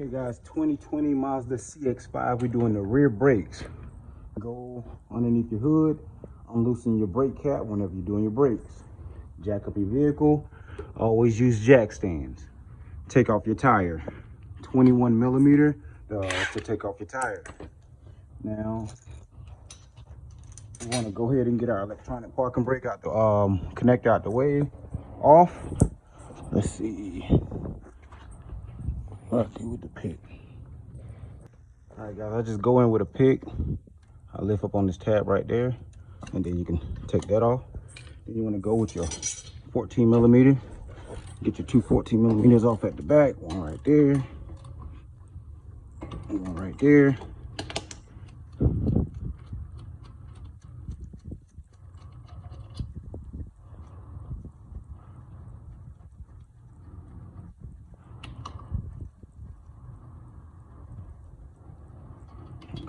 Okay guys, 2020 Mazda Cx-5, we're doing the rear brakes. Go underneath your hood, unloosen your brake cap whenever you're doing your brakes. Jack up your vehicle, always use jack stands. Take off your tire, 21 millimeter to take off your tire. Now, we want to go ahead and get our electronic parking brake out the connector out the way, off. Let's see. Let's do with the pick. All right guys, I just go in with a pick. I lift up on this tab right there, and then you can take that off. Then you want to go with your 14 millimeter. Get your two 14 millimeters off at the back. One right there. One right there.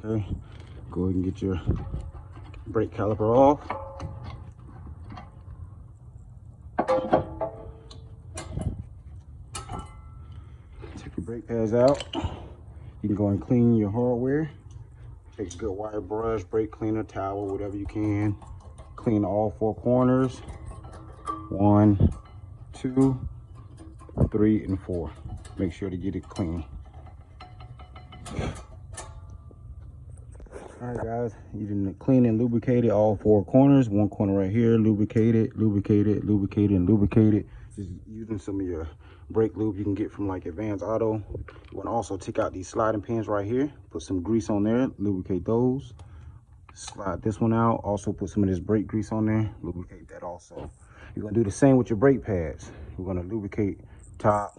Okay. Go ahead and get your brake caliper off. Take your brake pads out. You can go and clean your hardware. Take a good wire brush, brake cleaner, towel, whatever you can. Clean all four corners. 1, 2, 3, and 4. Make sure to get it clean. All right guys, you can clean and lubricate it all four corners. One corner right here, lubricate it, lubricate it, lubricate it, and lubricate it. Just using some of your brake lube you can get from like Advanced Auto. You want to also take out these sliding pins right here, put some grease on there, lubricate those. Slide this one out, also put some of this brake grease on there, lubricate that also. You're gonna do the same with your brake pads. We're gonna lubricate top,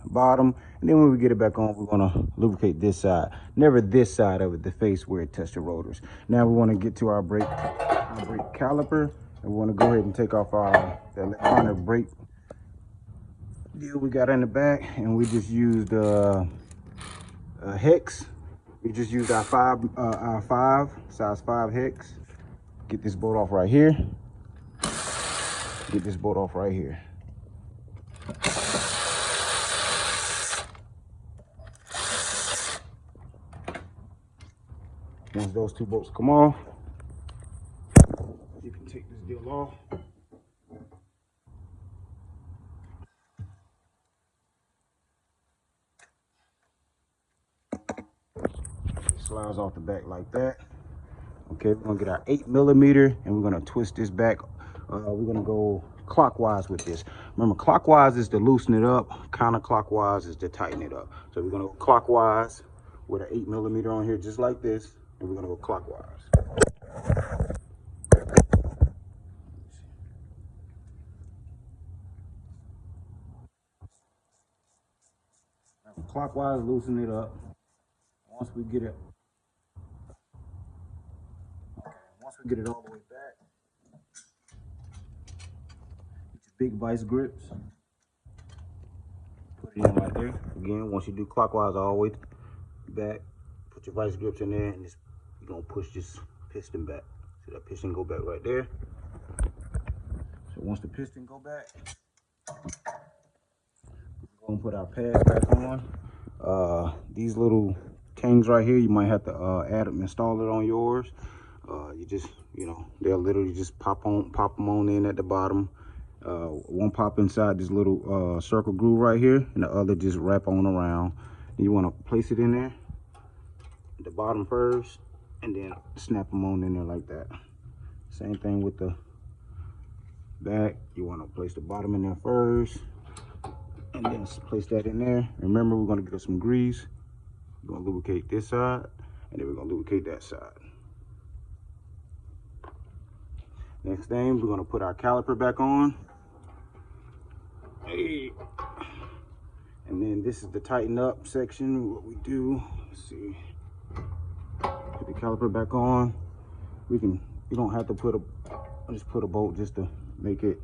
bottom, and then when we get it back on, we're gonna lubricate this side, never this side of it, the face where it touched the rotors. Now we want to get to our brake caliper, and we want to go ahead and take off the electronic brake deal we got in the back, and we just used a hex. We just used our size 5 hex. Get this bolt off right here. Get this bolt off right here. Once those two bolts come off, you can take this deal off. Slides off the back like that. Okay, we're gonna get our 8 millimeter and we're gonna twist this back. We're gonna go clockwise with this. Remember, clockwise is to loosen it up, counterclockwise is to tighten it up. So we're gonna go clockwise with an 8 millimeter on here, just like this, and we're gonna go clockwise. Now, clockwise, loosen it up. Once we get it, all the way back, get your big vice grips. Put it in right there. Again, once you do clockwise all the way back, put your vice grips in there, and just you're gonna push this piston back. See that piston go back right there. So once the piston go back, we're gonna put our pads back on. These little tangs right here, you might have to install it on yours. You just, they'll literally just pop them on in at the bottom. One pop inside this little circle groove right here, and the other just wrap on around. And you want to place it in there at the bottom first, and then snap them on in there like that. Same thing with the back. You want to place the bottom in there first, and then place that in there. Remember, we're going to get some grease. We're going to lubricate this side, and then we're going to lubricate that side. Next thing, we're going to put our caliper back on. Hey. And then this is the tighten up section. What we do, let's see. Put the caliper back on. You don't have to just put a bolt just to make it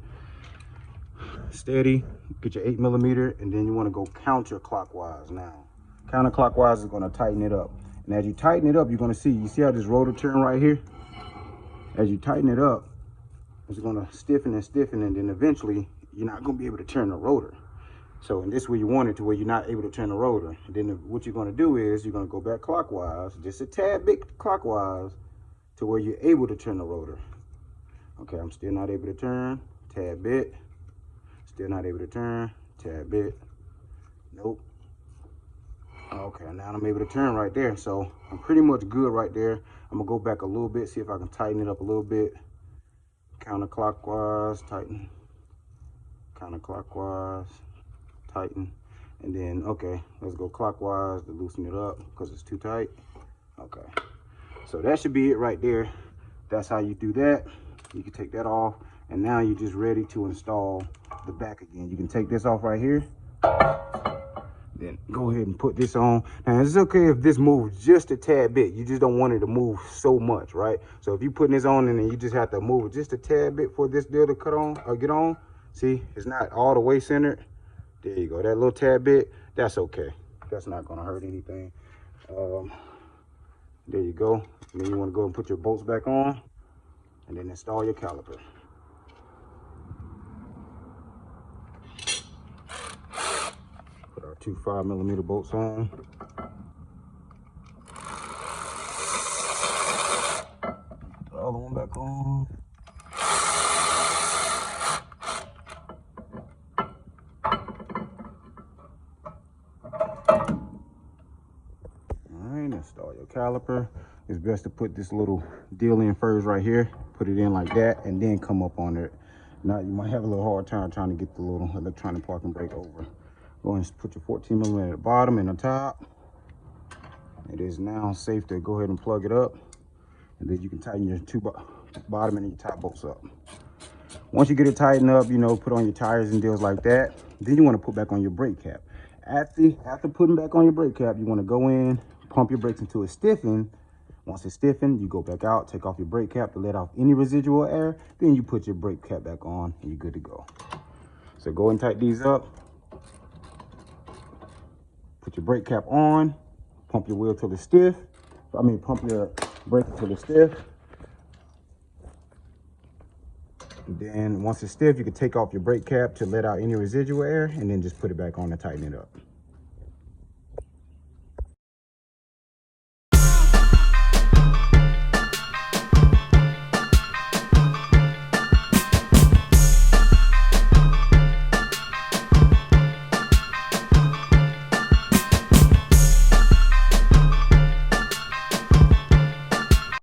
steady. Get your 8 millimeter, and then you want to go counterclockwise now. Counterclockwise is going to tighten it up. And as you tighten it up, you're going to see how this rotor turn right here? As you tighten it up, it's going to stiffen and stiffen, and then eventually you're not going to be able to turn the rotor. So, and this is where you want it to where you're not able to turn the rotor. And then what you're going to do is you're going to go back clockwise, just a tad bit clockwise, to where you're able to turn the rotor. Okay, I'm still not able to turn, tad bit. Still not able to turn, tad bit. Nope. Okay, now I'm able to turn right there. So I'm pretty much good right there. I'm gonna go back a little bit, see if I can tighten it up a little bit. Counterclockwise, tighten. Counterclockwise, tighten. And then, okay, let's go clockwise to loosen it up because it's too tight. Okay, so that should be it right there. That's how you do that. You can take that off, and now you're just ready to install the back again. You can take this off right here, then go ahead and put this on. Now it's okay if this moves just a tad bit. You just don't want it to move so much, right? So if you're putting this on and then you just have to move it just a tad bit for this deal to cut on or get on. See, it's not all the way centered. There you go, that little tad bit, that's okay. That's not gonna hurt anything. There you go. And then you wanna go and put your bolts back on and then install your caliper. Put our two 5mm bolts on. Put the other one back on. Alright, install your caliper. It's best to put this little deal in first right here. Put it in like that and then come up on it. Now you might have a little hard time trying to get the little electronic parking brake over. Go and put your 14mm at the bottom and the top. It is now safe to go ahead and plug it up. And then you can tighten your two bottom and your top bolts up. Once you get it tightened up, you know, put on your tires and deals like that. Then you want to put back on your brake cap. After putting back on your brake cap, you want to go in, pump your brakes until it's stiffened. Once it's stiffened, you go back out, take off your brake cap to let off any residual air. Then you put your brake cap back on and you're good to go. So go and tighten these up. Put your brake cap on, pump your wheel till it's stiff. Pump your brake till it's stiff. And then once it's stiff, you can take off your brake cap to let out any residual air and then just put it back on and tighten it up.